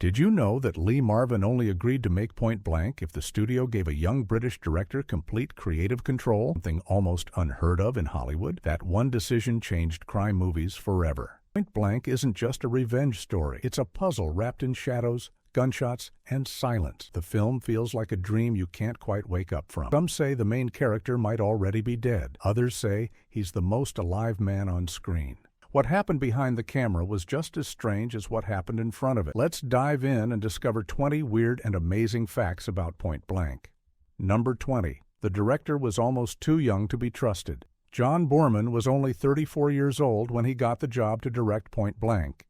Did you know that Lee Marvin only agreed to make Point Blank if the studio gave a young British director complete creative control, something almost unheard of in Hollywood? That one decision changed crime movies forever. Point Blank isn't just a revenge story. It's a puzzle wrapped in shadows, gunshots, and silence. The film feels like a dream you can't quite wake up from. Some say the main character might already be dead. Others say he's the most alive man on screen. What happened behind the camera was just as strange as what happened in front of it. Let's dive in and discover 20 weird and amazing facts about Point Blank. Number 20. The director was almost too young to be trusted. John Boorman was only 34 years old when he got the job to direct Point Blank.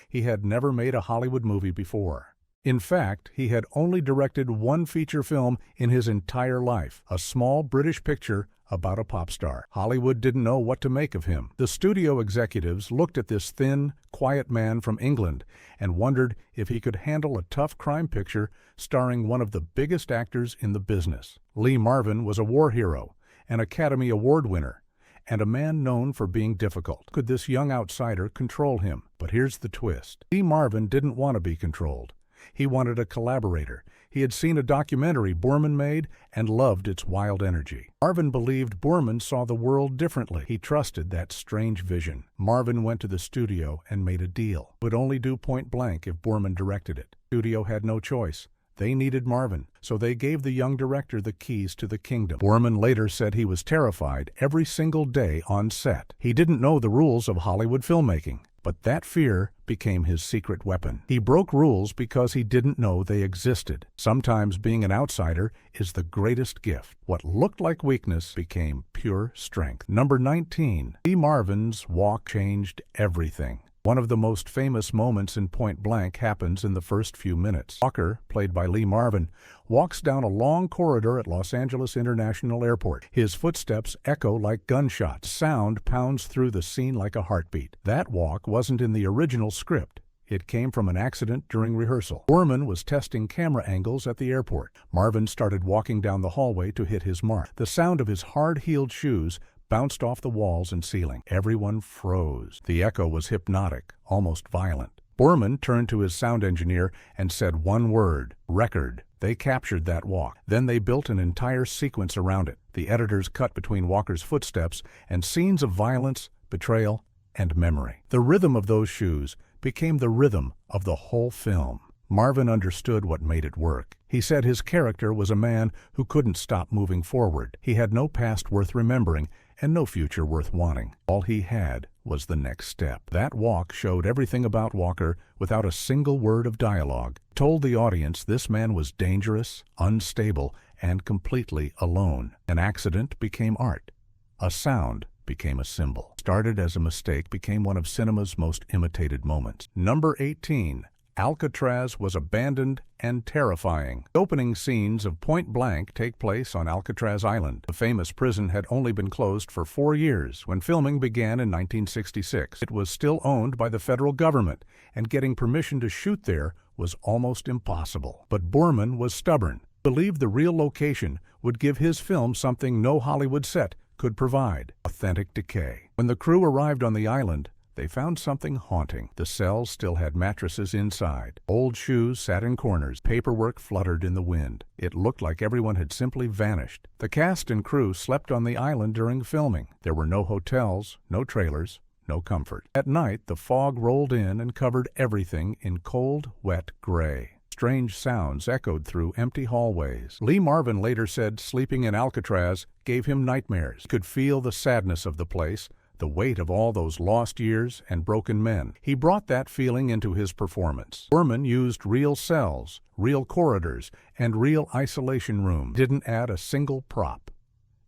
He had never made a Hollywood movie before. In fact, he had only directed one feature film in his entire life, a small British picture about a pop star. Hollywood didn't know what to make of him. The studio executives looked at this thin, quiet man from England and wondered if he could handle a tough crime picture starring one of the biggest actors in the business. Lee Marvin was a war hero, an Academy Award winner, and a man known for being difficult. Could this young outsider control him? But here's the twist. Lee Marvin didn't want to be controlled. He wanted a collaborator. He had seen a documentary Boorman made and loved its wild energy. Marvin believed Boorman saw the world differently. He trusted that strange vision. Marvin went to the studio and made a deal. Would only do Point Blank if Boorman directed it. The studio had no choice. They needed Marvin, so they gave the young director the keys to the kingdom. Boorman later said he was terrified every single day on set. He didn't know the rules of Hollywood filmmaking. But that fear became his secret weapon. He broke rules because he didn't know they existed. Sometimes being an outsider is the greatest gift. What looked like weakness became pure strength. Number 19. Lee Marvin's walk changed everything. One of the most famous moments in Point Blank happens in the first few minutes. Walker, played by Lee Marvin, walks down a long corridor at Los Angeles International Airport. His footsteps echo like gunshots. Sound pounds through the scene like a heartbeat. That walk wasn't in the original script. It came from an accident during rehearsal. Boorman was testing camera angles at the airport. Marvin started walking down the hallway to hit his mark. The sound of his hard-heeled shoes bounced off the walls and ceiling. Everyone froze. The echo was hypnotic, almost violent. Boorman turned to his sound engineer and said one word: record. They captured that walk. Then they built an entire sequence around it. The editors cut between Walker's footsteps and scenes of violence, betrayal, and memory. The rhythm of those shoes became the rhythm of the whole film. Marvin understood what made it work. He said his character was a man who couldn't stop moving forward. He had no past worth remembering and no future worth wanting. All he had was the next step. That walk showed everything about Walker without a single word of dialogue. Told the audience this man was dangerous, unstable, and completely alone. An accident became art. A sound became a symbol. Started as a mistake became one of cinema's most imitated moments. Number 18. Alcatraz was abandoned and terrifying. The opening scenes of Point Blank take place on Alcatraz Island. The famous prison had only been closed for 4 years when filming began in 1966. It was still owned by the federal government, and getting permission to shoot there was almost impossible. But Boorman was stubborn, believed the real location would give his film something no Hollywood set could provide: authentic decay. When the crew arrived on the island, they found something haunting. The cells still had mattresses inside. Old shoes sat in corners. Paperwork fluttered in the wind. It looked like everyone had simply vanished. The cast and crew slept on the island during filming. There were no hotels, no trailers, no comfort. At night, the fog rolled in and covered everything in cold, wet gray. Strange sounds echoed through empty hallways. Lee Marvin later said sleeping in Alcatraz gave him nightmares. He could feel the sadness of the place, the weight of all those lost years and broken men. He brought that feeling into his performance. Boorman used real cells, real corridors, and real isolation rooms. Didn't add a single prop.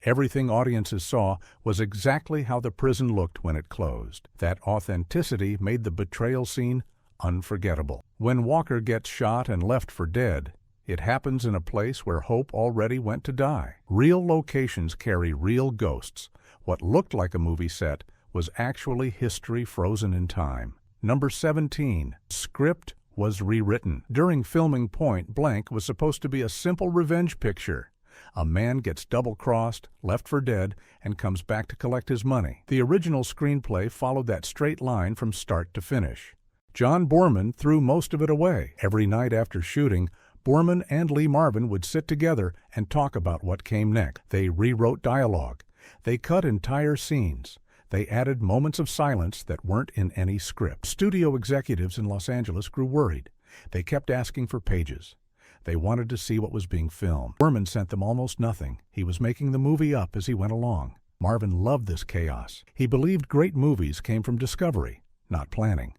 Everything audiences saw was exactly how the prison looked when it closed. That authenticity made the betrayal scene unforgettable. When Walker gets shot and left for dead, it happens in a place where hope already went to die. Real locations carry real ghosts. What looked like a movie set was actually history frozen in time. Number 17. Script was rewritten. During filming, Point Blank was supposed to be a simple revenge picture. A man gets double-crossed, left for dead, and comes back to collect his money. The original screenplay followed that straight line from start to finish. John Boorman threw most of it away. Every night after shooting, Boorman and Lee Marvin would sit together and talk about what came next. They rewrote dialogue. They cut entire scenes. They added moments of silence that weren't in any script. Studio executives in Los Angeles grew worried. They kept asking for pages. They wanted to see what was being filmed. Boorman sent them almost nothing. He was making the movie up as he went along. Marvin loved this chaos. He believed great movies came from discovery, not planning.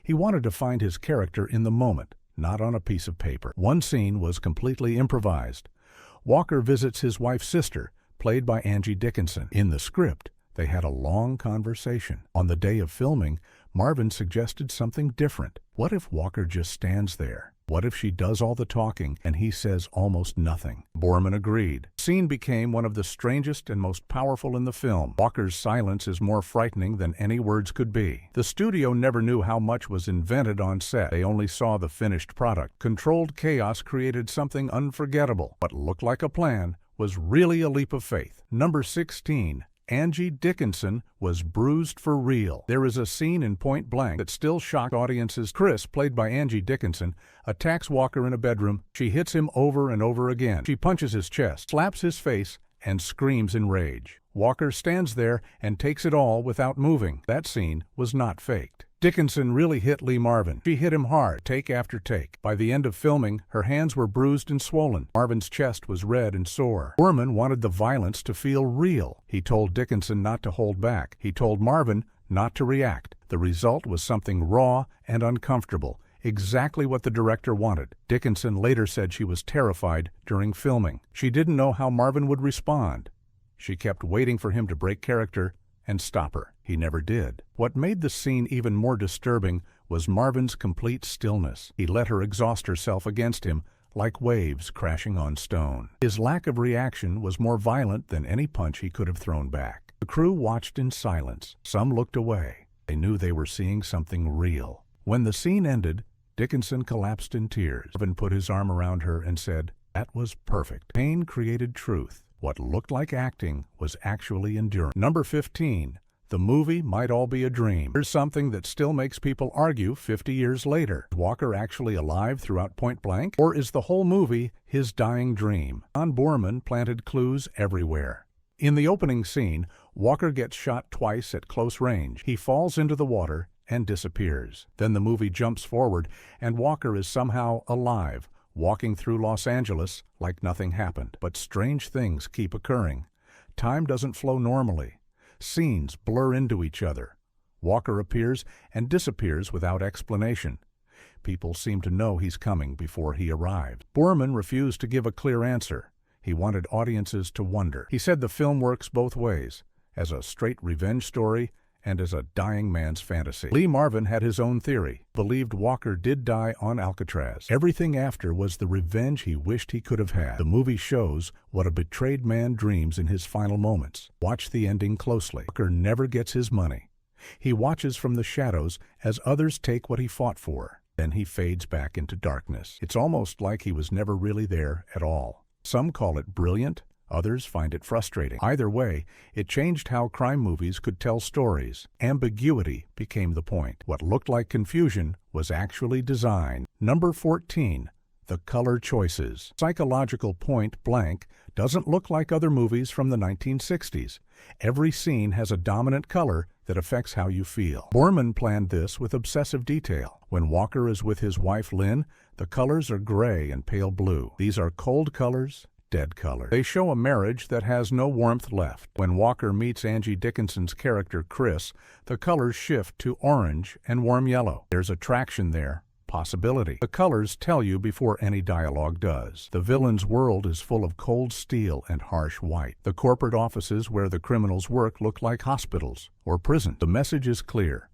He wanted to find his character in the moment, not on a piece of paper. One scene was completely improvised. Walker visits his wife's sister, played by Angie Dickinson. In the script, they had a long conversation. On the day of filming, Marvin suggested something different. What if Walker just stands there? What if she does all the talking and he says almost nothing? Boorman agreed. The scene became one of the strangest and most powerful in the film. Walker's silence is more frightening than any words could be. The studio never knew how much was invented on set. They only saw the finished product. Controlled chaos created something unforgettable. What looked like a plan was really a leap of faith. Number 16. Angie Dickinson was bruised for real. There is a scene in Point Blank that still shocked audiences. Chris, played by Angie Dickinson, attacks Walker in a bedroom. She hits him over and over again. She punches his chest, slaps his face, and screams in rage. Walker stands there and takes it all without moving. That scene was not faked. Dickinson really hit Lee Marvin. She hit him hard, take after take. By the end of filming, her hands were bruised and swollen. Marvin's chest was red and sore. Boorman wanted the violence to feel real. He told Dickinson not to hold back. He told Marvin not to react. The result was something raw and uncomfortable, exactly what the director wanted. Dickinson later said she was terrified during filming. She didn't know how Marvin would respond. She kept waiting for him to break character and stop her. He never did. What made the scene even more disturbing was Marvin's complete stillness. He let her exhaust herself against him like waves crashing on stone. His lack of reaction was more violent than any punch he could have thrown back. The crew watched in silence. Some looked away. They knew they were seeing something real. When the scene ended, Dickinson collapsed in tears. Marvin put his arm around her and said, "That was perfect." Pain created truth. What looked like acting was actually endurance. Number 15. The movie might all be a dream. Here's something that still makes people argue 50 years later. Is Walker actually alive throughout Point Blank? Or is the whole movie his dying dream? John Boorman planted clues everywhere. In the opening scene, Walker gets shot twice at close range. He falls into the water and disappears. Then the movie jumps forward, and Walker is somehow alive, walking through Los Angeles like nothing happened. But strange things keep occurring. Time doesn't flow normally. Scenes blur into each other. Walker appears and disappears without explanation. People seem to know he's coming before he arrives. Boorman refused to give a clear answer. He wanted audiences to wonder. He said the film works both ways, as a straight revenge story and as a dying man's fantasy. Lee Marvin had his own theory, believed Walker did die on Alcatraz. Everything after was the revenge he wished he could have had. The movie shows what a betrayed man dreams in his final moments. Watch the ending closely. Walker never gets his money. He watches from the shadows as others take what he fought for. Then he fades back into darkness. It's almost like he was never really there at all. Some call it brilliant. Others find it frustrating. Either way, it changed how crime movies could tell stories. Ambiguity became the point. What looked like confusion was actually design. Number 14. The color choices. Psychological Point Blank doesn't look like other movies from the 1960s. Every scene has a dominant color that affects how you feel. Boorman planned this with obsessive detail. When Walker is with his wife Lynn, the colors are gray and pale blue. These are cold colors, dead color. They show a marriage that has no warmth left. When Walker meets Angie Dickinson's character Chris, the colors shift to orange and warm yellow. There's attraction there, possibility. The colors tell you before any dialogue does. The villain's world is full of cold steel and harsh white. The corporate offices where the criminals work look like hospitals or prisons. The message is clear.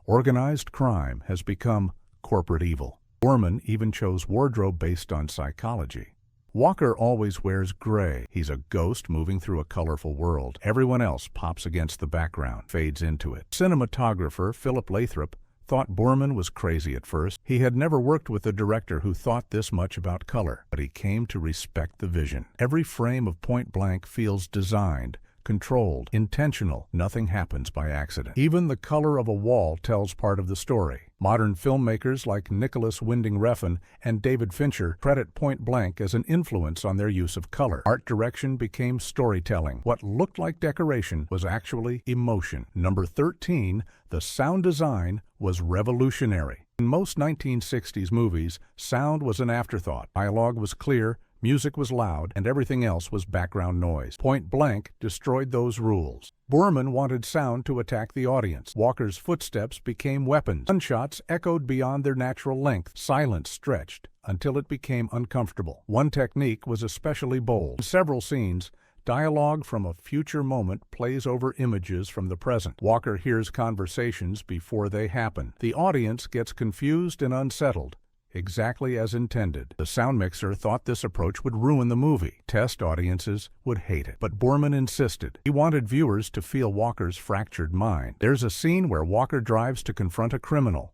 Organized crime has become corporate evil. Boorman even chose wardrobe based on psychology. Walker always wears gray. He's a ghost moving through a colorful world. Everyone else pops against the background, fades into it. Cinematographer Philip Lathrop thought Boorman was crazy at first. He had never worked with a director who thought this much about color, but he came to respect the vision. Every frame of Point Blank feels designed, controlled, intentional. Nothing happens by accident. Even the color of a wall tells part of the story. Modern filmmakers like Nicholas Winding Refn and David Fincher credit Point Blank as an influence on their use of color. Art direction became storytelling. What looked like decoration was actually emotion. Number 13, the sound design was revolutionary. In most 1960s movies, sound was an afterthought. Dialogue was clear, music was loud, and everything else was background noise. Point Blank destroyed those rules. Borman wanted sound to attack the audience. Walker's footsteps became weapons. Gunshots echoed beyond their natural length. Silence stretched until it became uncomfortable. One technique was especially bold. In several scenes, dialogue from a future moment plays over images from the present. Walker hears conversations before they happen. The audience gets confused and unsettled, exactly as intended. The sound mixer thought this approach would ruin the movie. Test audiences would hate it. But Borman insisted. He wanted viewers to feel Walker's fractured mind. There's a scene where Walker drives to confront a criminal.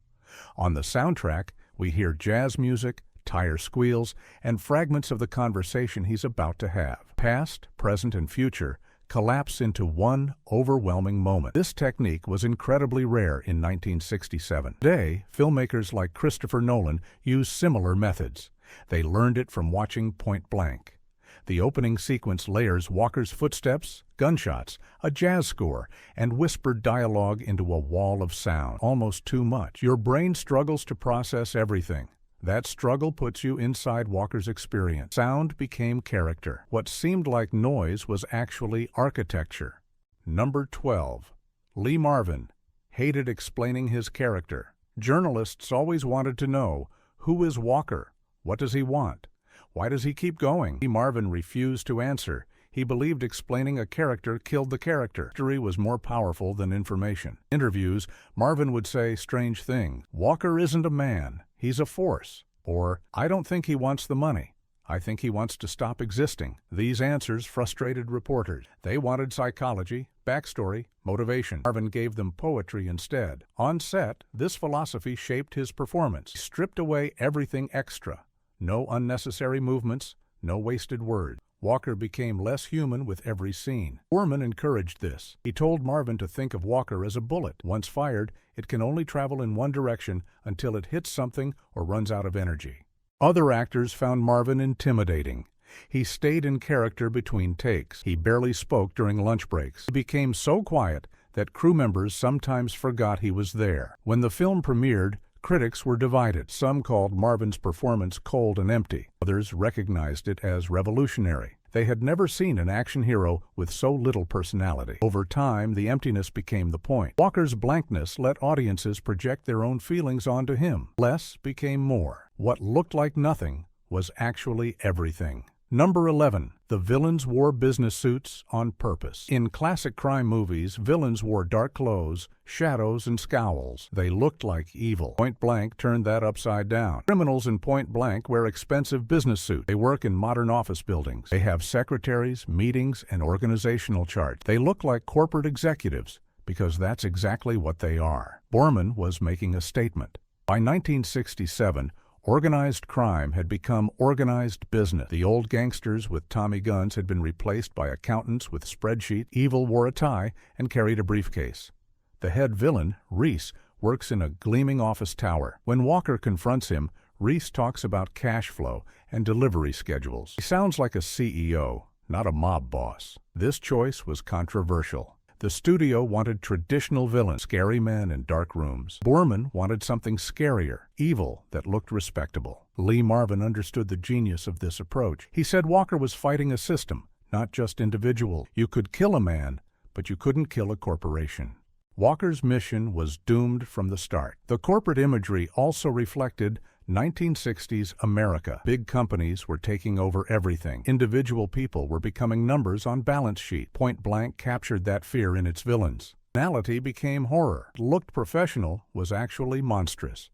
On the soundtrack, we hear jazz music, tire squeals, and fragments of the conversation he's about to have. Past, present, and future collapse into one overwhelming moment. This technique was incredibly rare in 1967. Today, filmmakers like Christopher Nolan use similar methods. They learned it from watching Point Blank. The opening sequence layers Walker's footsteps, gunshots, a jazz score, and whispered dialogue into a wall of sound. Almost too much. Your brain struggles to process everything. That struggle puts you inside Walker's experience. Sound became character. What seemed like noise was actually architecture. Number 12. Lee Marvin hated explaining his character. Journalists always wanted to know, who is Walker? What does he want? Why does he keep going? Lee Marvin refused to answer. He believed explaining a character killed the character. History was more powerful than information. In interviews, Marvin would say strange things. Walker isn't a man. He's a force. Or, I don't think he wants the money. I think he wants to stop existing. These answers frustrated reporters. They wanted psychology, backstory, motivation. Marvin gave them poetry instead. On set, this philosophy shaped his performance. He stripped away everything extra. No unnecessary movements, no wasted words. Walker became less human with every scene. Borman encouraged this. He told Marvin to think of Walker as a bullet. Once fired, it can only travel in one direction until it hits something or runs out of energy. Other actors found Marvin intimidating. He stayed in character between takes. He barely spoke during lunch breaks. He became so quiet that crew members sometimes forgot he was there. When the film premiered, critics were divided. Some called Marvin's performance cold and empty. Others recognized it as revolutionary. They had never seen an action hero with so little personality. Over time, the emptiness became the point. Walker's blankness let audiences project their own feelings onto him. Less became more. What looked like nothing was actually everything. Number 11. The villains wore business suits on purpose. In classic crime movies, villains wore dark clothes, shadows, and scowls. They looked like evil. Point Blank turned that upside down. Criminals in Point Blank wear expensive business suits. They work in modern office buildings. They have secretaries, meetings, and organizational charts. They look like corporate executives because that's exactly what they are. Borman was making a statement. By 1967, organized crime had become organized business. The old gangsters with Tommy guns had been replaced by accountants with spreadsheets. Evil wore a tie and carried a briefcase. The head villain, Reese, works in a gleaming office tower. When Walker confronts him, Reese talks about cash flow and delivery schedules. He sounds like a CEO, not a mob boss. This choice was controversial. The studio wanted traditional villains, scary men in dark rooms. Borman wanted something scarier, evil that looked respectable. Lee Marvin understood the genius of this approach. He said Walker was fighting a system, not just individuals. You could kill a man, but you couldn't kill a corporation. Walker's mission was doomed from the start. The corporate imagery also reflected 1960s America. Big companies were taking over everything. Individual people were becoming numbers on balance sheet. Point Blank captured that fear in its villains. Banality became horror. What looked professional was actually monstrous.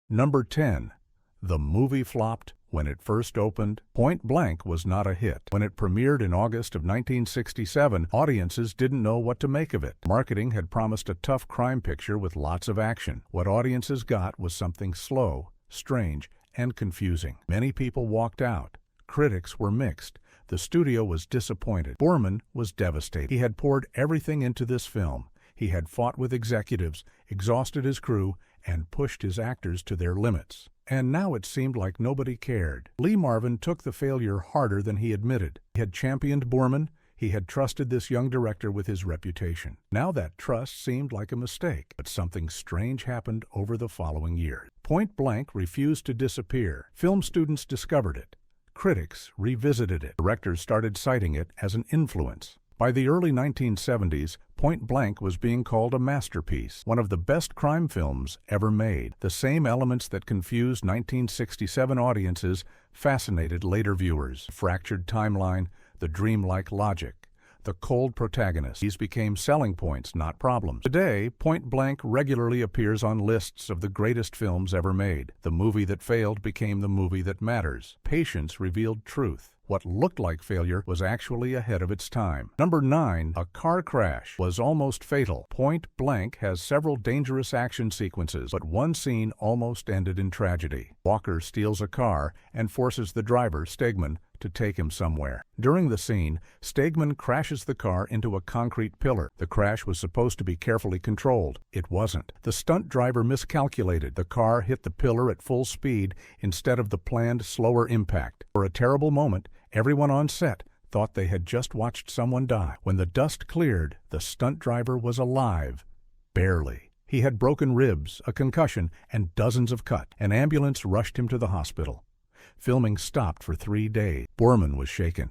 Number 10. The movie flopped when it first opened. Point Blank was not a hit. When it premiered in August of 1967, audiences didn't know what to make of it. Marketing had promised a tough crime picture with lots of action. What audiences got was something slow, strange, and confusing. Many people walked out. Critics were mixed. The studio was disappointed. Boorman was devastated. He had poured everything into this film. He had fought with executives, exhausted his crew, and pushed his actors to their limits. And now it seemed like nobody cared. Lee Marvin took the failure harder than he admitted. He had championed Boorman. He had trusted this young director with his reputation. Now that trust seemed like a mistake. But something strange happened over the following year. Point Blank refused to disappear. Film students discovered it. Critics revisited it. Directors started citing it as an influence. By the early 1970s, Point Blank was being called a masterpiece, one of the best crime films ever made. The same elements that confused 1967 audiences fascinated later viewers. The fractured timeline, the dreamlike logic, the cold protagonist. These became selling points, not problems. Today, Point Blank regularly appears on lists of the greatest films ever made. The movie that failed became the movie that matters. Patience revealed truth. What looked like failure was actually ahead of its time. Number 9. A car crash was almost fatal. Point Blank has several dangerous action sequences, but one scene almost ended in tragedy. Walker steals a car and forces the driver, Stegman, to take him somewhere. During the scene, Stegman crashes the car into a concrete pillar. The crash was supposed to be carefully controlled. It wasn't. The stunt driver miscalculated. The car hit the pillar at full speed instead of the planned slower impact. For a terrible moment, everyone on set thought they had just watched someone die. When the dust cleared, the stunt driver was alive. Barely. He had broken ribs, a concussion, and dozens of cuts. An ambulance rushed him to the hospital. Filming stopped for 3 days. Boorman was shaken.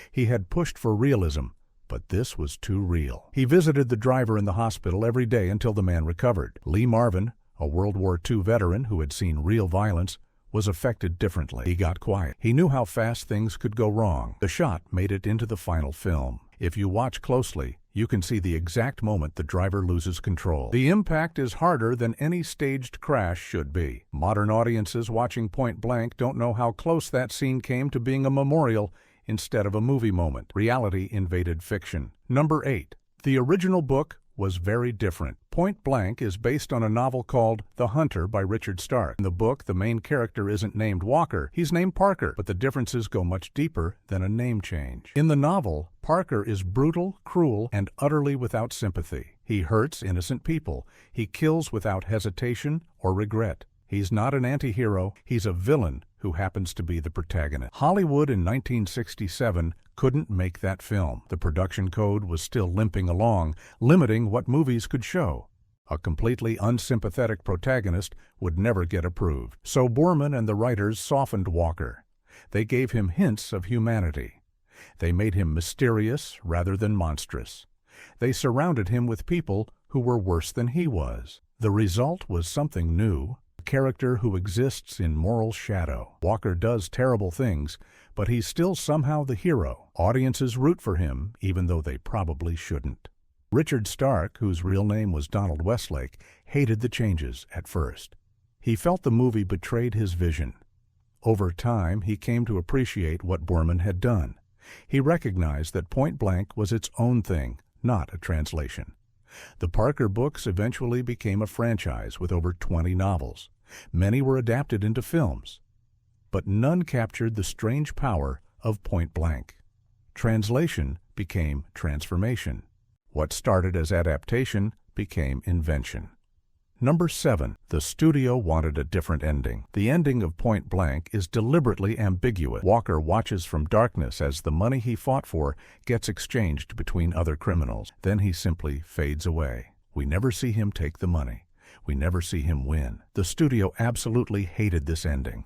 He had pushed for realism, but this was too real. He visited the driver in the hospital every day until the man recovered. Lee Marvin, a World War II veteran who had seen real violence, was affected differently. He got quiet. He knew how fast things could go wrong. The shot made it into the final film. If you watch closely, you can see the exact moment the driver loses control. The impact is harder than any staged crash should be. Modern audiences watching Point Blank don't know how close that scene came to being a memorial instead of a movie moment. Reality invaded fiction. Number 8. The original book was very different. Point Blank is based on a novel called The Hunter by Richard Stark. In the book, the main character isn't named Walker, he's named Parker, but the differences go much deeper than a name change. In the novel, Parker is brutal, cruel, and utterly without sympathy. He hurts innocent people. He kills without hesitation or regret. He's not an anti-hero, he's a villain who happens to be the protagonist. Hollywood in 1967 couldn't make that film. The production code was still limping along, limiting what movies could show. A completely unsympathetic protagonist would never get approved. So Boorman and the writers softened Walker. They gave him hints of humanity. They made him mysterious rather than monstrous. They surrounded him with people who were worse than he was. The result was something new. Character who exists in moral shadow. Walker does terrible things, but he's still somehow the hero. Audiences root for him, even though they probably shouldn't. Richard Stark, whose real name was Donald Westlake, hated the changes at first. He felt the movie betrayed his vision. Over time, he came to appreciate what Boorman had done. He recognized that Point Blank was its own thing, not a translation. The Parker books eventually became a franchise with over 20 novels. Many were adapted into films, but none captured the strange power of Point Blank. Translation became transformation. What started as adaptation became invention. Number 7. The studio wanted a different ending. The ending of Point Blank is deliberately ambiguous. Walker watches from darkness as the money he fought for gets exchanged between other criminals. Then he simply fades away. We never see him take the money. We never see him win. The studio absolutely hated this ending.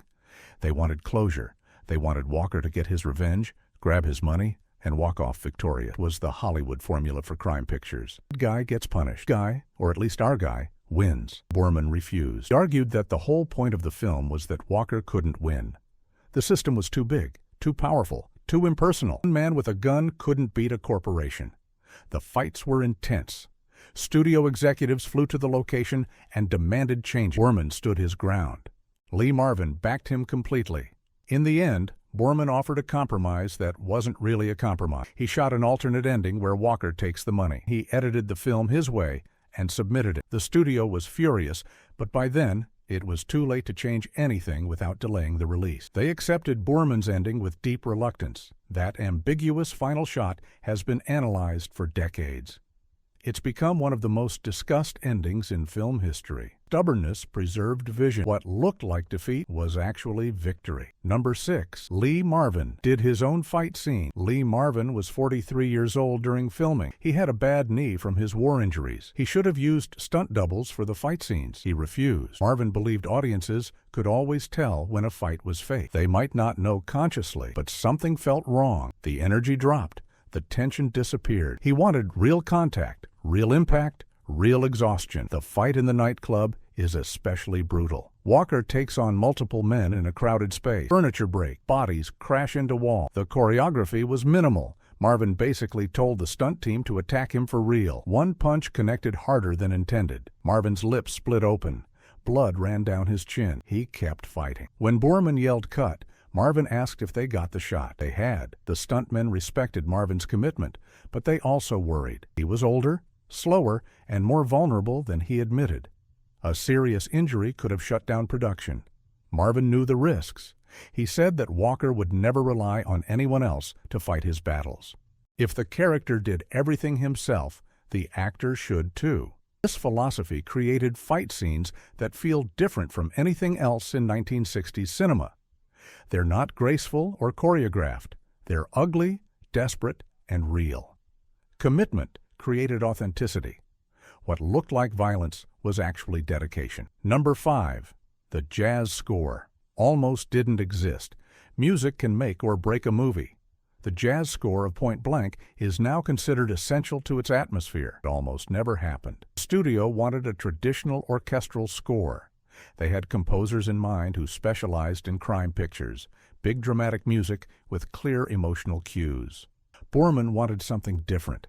They wanted closure. They wanted Walker to get his revenge, grab his money, and walk off victorious. It was the Hollywood formula for crime pictures. Good guy gets punished. Guy, or at least our guy, wins. Boorman refused. He argued that the whole point of the film was that Walker couldn't win. The system was too big, too powerful, too impersonal. One man with a gun couldn't beat a corporation. The fights were intense. Studio executives flew to the location and demanded change. Boorman stood his ground. Lee Marvin backed him completely. In the end, Boorman offered a compromise that wasn't really a compromise. He shot an alternate ending where Walker takes the money. He edited the film his way and submitted it. The studio was furious, but by then, It was too late to change anything without delaying the release. They accepted Boorman's ending with deep reluctance. That ambiguous final shot has been analyzed for decades. It's become one of the most discussed endings in film history. Stubbornness preserved vision. What looked like defeat was actually victory. Number 6. Lee Marvin did his own fight scene. Lee Marvin was 43 years old during filming. He had a bad knee from his war injuries. He should have used stunt doubles for the fight scenes. He refused. Marvin believed audiences could always tell when a fight was fake. They might not know consciously, but something felt wrong. The energy dropped. The tension disappeared. He wanted real contact, real impact, real exhaustion. The fight in the nightclub is especially brutal. Walker takes on multiple men in a crowded space. Furniture break. Bodies crash into wall. The choreography was minimal. Marvin basically told the stunt team to attack him for real. One punch connected harder than intended. Marvin's lips split open. Blood ran down his chin. He kept fighting. When Boorman yelled cut, Marvin asked if they got the shot. They had. The stuntmen respected Marvin's commitment, but they also worried. He was older, slower, and more vulnerable than he admitted. A serious injury could have shut down production. Marvin knew the risks. He said that Walker would never rely on anyone else to fight his battles. If the character did everything himself, the actor should too. This philosophy created fight scenes that feel different from anything else in 1960s cinema. They're not graceful or choreographed. They're ugly, desperate, and real. Commitment created authenticity. What looked like violence was actually dedication. Number 5. The jazz score. Almost didn't exist. Music can make or break a movie. The jazz score of Point Blank is now considered essential to its atmosphere. It almost never happened. The studio wanted a traditional orchestral score. They had composers in mind who specialized in crime pictures, big dramatic music with clear emotional cues. Boorman wanted something different.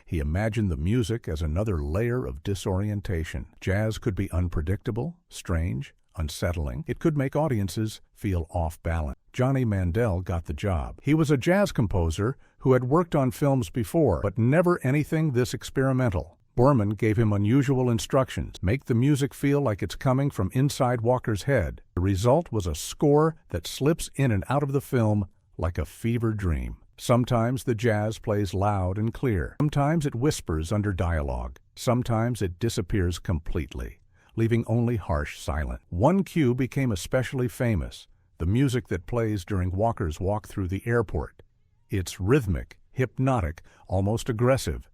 He imagined the music as another layer of disorientation. Jazz could be unpredictable, strange, unsettling. It could make audiences feel off balance. Johnny Mandel got the job. He was a jazz composer who had worked on films before, but never anything this experimental. Boorman gave him unusual instructions. Make the music feel like it's coming from inside Walker's head. The result was a score that slips in and out of the film like a fever dream. Sometimes the jazz plays loud and clear. Sometimes it whispers under dialogue. Sometimes it disappears completely, leaving only harsh silence. One cue became especially famous, the music that plays during Walker's walk through the airport. It's rhythmic, hypnotic, almost aggressive.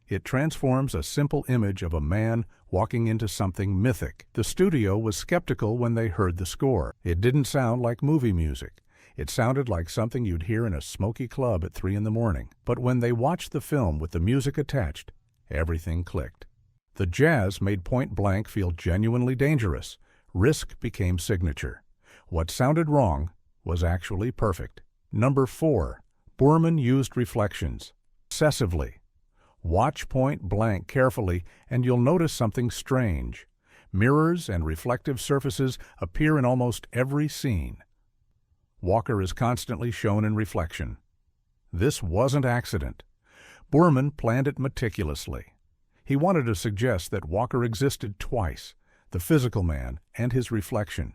It transforms a simple image of a man walking into something mythic. The studio was skeptical when they heard the score. It didn't sound like movie music. It sounded like something you'd hear in a smoky club at 3 in the morning. But when they watched the film with the music attached, everything clicked. The jazz made Point Blank feel genuinely dangerous. Risk became signature. What sounded wrong was actually perfect. Number 4. Boorman used reflections. Excessively. Watch Point Blank carefully and you'll notice something strange. Mirrors and reflective surfaces appear in almost every scene. Walker is constantly shown in reflection. This wasn't accident. Boorman planned it meticulously. He wanted to suggest that Walker existed twice, the physical man and his reflection.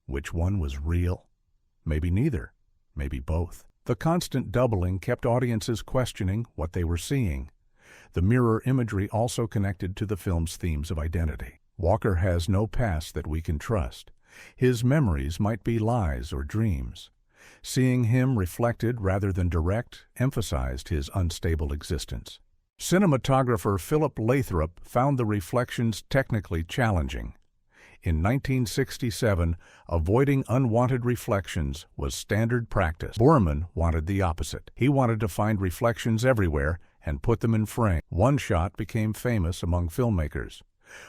Which one was real? Maybe neither. Maybe both. The constant doubling kept audiences questioning what they were seeing. The mirror imagery also connected to the film's themes of identity. Walker has no past that we can trust. His memories might be lies or dreams. Seeing him reflected rather than direct emphasized his unstable existence. Cinematographer Philip Lathrop found the reflections technically challenging. In 1967, avoiding unwanted reflections was standard practice. Boorman wanted the opposite. He wanted to find reflections everywhere and put them in frame. One shot became famous among filmmakers.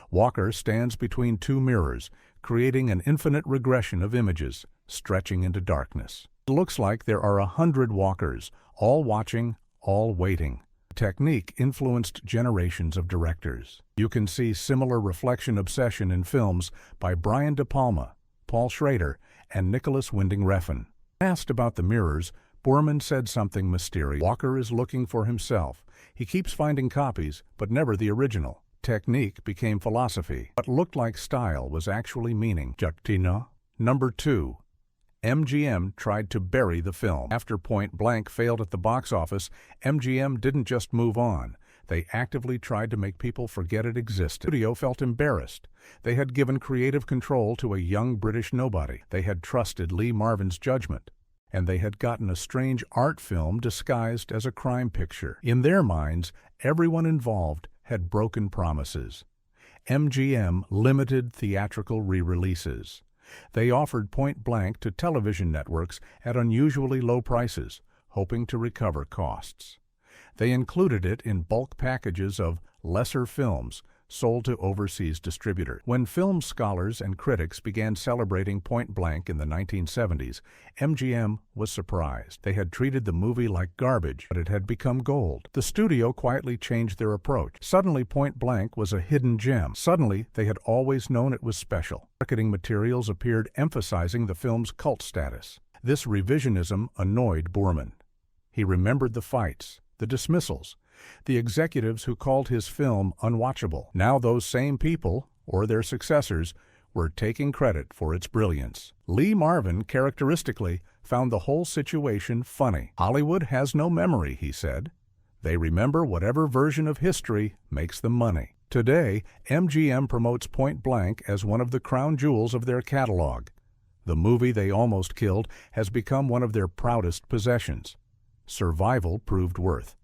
Walker stands between two mirrors, creating an infinite regression of images, stretching into darkness. It looks like there are 100 Walkers, all watching, all waiting. The technique influenced generations of directors. You can see similar reflection obsession in films by Brian De Palma, Paul Schrader, and Nicholas Winding Refn. Asked about the mirrors, Boorman said something mysterious. Walker is looking for himself. He keeps finding copies, but never the original. Technique became philosophy. What looked like style was actually meaning. Number 2. MGM tried to bury the film. After Point Blank failed at the box office, MGM didn't just move on. They actively tried to make people forget it existed. The studio felt embarrassed. They had given creative control to a young British nobody. They had trusted Lee Marvin's judgment. And they had gotten a strange art film disguised as a crime picture. In their minds, everyone involved had broken promises. MGM limited theatrical re-releases. They offered Point Blank to television networks at unusually low prices, hoping to recover costs. They included it in bulk packages of lesser films sold to overseas distributors. When film scholars and critics began celebrating Point Blank in the 1970s, MGM was surprised. They had treated the movie like garbage, but it had become gold. The studio quietly changed their approach. Suddenly, Point Blank was a hidden gem. Suddenly, they had always known it was special. Marketing materials appeared emphasizing the film's cult status. This revisionism annoyed Boorman. He remembered the fights, the dismissals, the executives who called his film unwatchable. Now those same people, or their successors, were taking credit for its brilliance. Lee Marvin, characteristically, found the whole situation funny. Hollywood has no memory, he said. They remember whatever version of history makes them money. Today, MGM promotes Point Blank as one of the crown jewels of their catalog. The movie they almost killed has become one of their proudest possessions. Survival proved worth.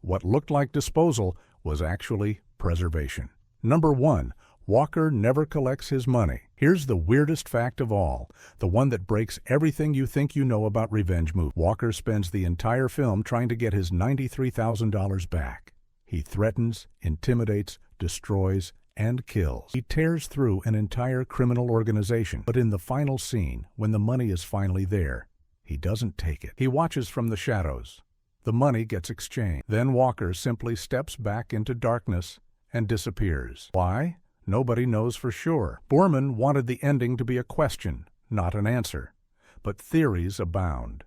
What looked like disposal was actually preservation. Number 1. Walker never collects his money. Here's the weirdest fact of all, the one that breaks everything you think you know about revenge movies. Walker spends the entire film trying to get his $93,000 back. He threatens, intimidates, destroys, and kills. He tears through an entire criminal organization. But in the final scene, when the money is finally there, he doesn't take it. He watches from the shadows. The money gets exchanged. Then Walker simply steps back into darkness and disappears. Why? Nobody knows for sure. Boorman wanted the ending to be a question, not an answer. But theories abound.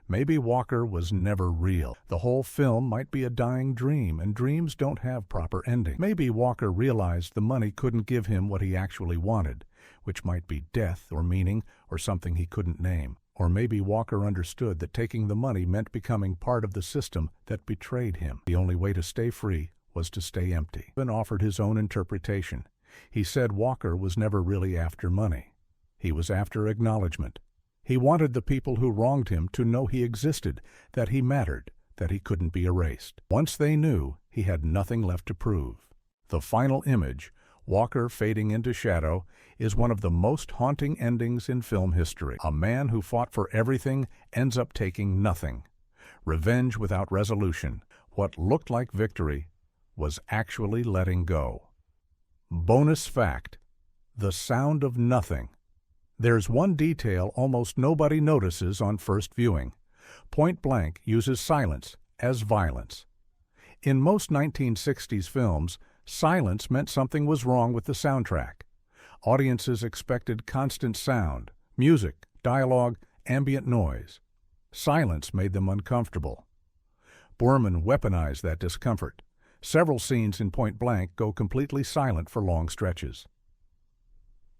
Maybe Walker was never real. The whole film might be a dying dream, and dreams don't have proper endings. Maybe Walker realized the money couldn't give him what he actually wanted, which might be death or meaning or something he couldn't name. Or maybe Walker understood that taking the money meant becoming part of the system that betrayed him. The only way to stay free was to stay empty. Marvin offered his own interpretation. He said Walker was never really after money. He was after acknowledgement. He wanted the people who wronged him to know he existed, that he mattered, that he couldn't be erased. Once they knew, he had nothing left to prove. The final image, Walker fading into shadow, is one of the most haunting endings in film history. A man who fought for everything ends up taking nothing. Revenge without resolution. What looked like victory was actually letting go. Bonus fact: the sound of nothing. There's one detail almost nobody notices on first viewing. Point Blank uses silence as violence. In most 1960s films, silence meant something was wrong with the soundtrack. Audiences expected constant sound, music, dialogue, ambient noise. Silence made them uncomfortable. Boorman weaponized that discomfort. Several scenes in Point Blank go completely silent for long stretches.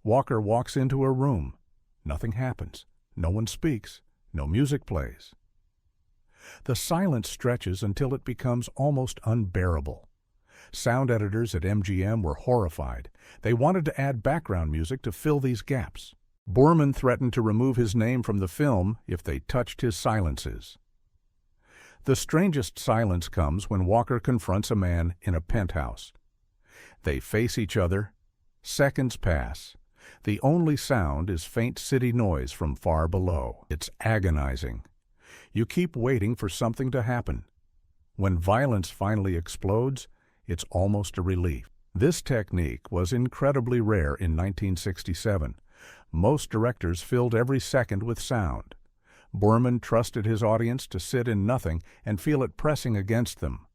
Walker walks into a room. Nothing happens. No one speaks. No music plays. The silence stretches until it becomes almost unbearable. Sound editors at MGM were horrified. They wanted to add background music to fill these gaps. Boorman threatened to remove his name from the film if they touched his silences. The strangest silence comes when Walker confronts a man in a penthouse. They face each other. Seconds pass. The only sound is faint city noise from far below. It's agonizing. You keep waiting for something to happen. When violence finally explodes, it's almost a relief. This technique was incredibly rare in 1967. Most directors filled every second with sound. Boorman trusted his audience to sit in nothing and feel it pressing against them.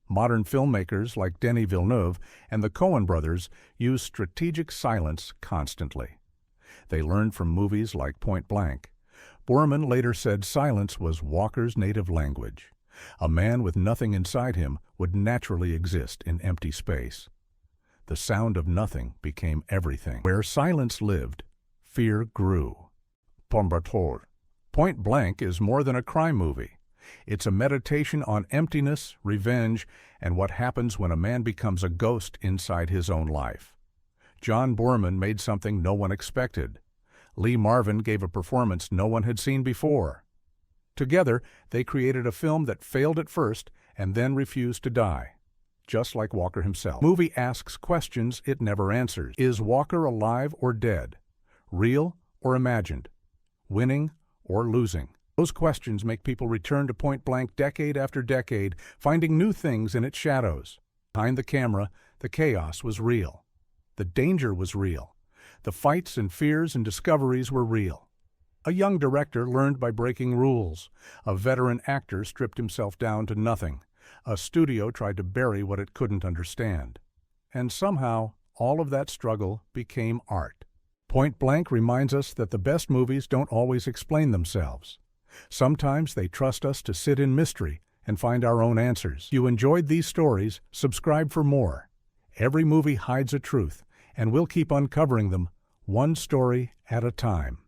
Modern filmmakers like Denis Villeneuve and the Coen brothers use strategic silence constantly. They learned from movies like Point Blank. Boorman later said silence was Walker's native language. A man with nothing inside him would naturally exist in empty space. The sound of nothing became everything. Where silence lived, fear grew. Pombator. Point Blank is more than a crime movie. It's a meditation on emptiness, revenge, and what happens when a man becomes a ghost inside his own life. John Boorman made something no one expected. Lee Marvin gave a performance no one had seen before. Together, they created a film that failed at first and then refused to die, just like Walker himself. The movie asks questions it never answers. Is Walker alive or dead? Real or imagined? Winning or losing? Those questions make people return to Point Blank decade after decade, finding new things in its shadows. Behind the camera, the chaos was real. The danger was real. The fights and fears and discoveries were real. A young director learned by breaking rules. A veteran actor stripped himself down to nothing. A studio tried to bury what it couldn't understand. And somehow, all of that struggle became art. Point Blank reminds us that the best movies don't always explain themselves. Sometimes they trust us to sit in mystery and find our own answers. If you enjoyed these stories, subscribe for more. Every movie hides a truth, and we'll keep uncovering them, one story at a time.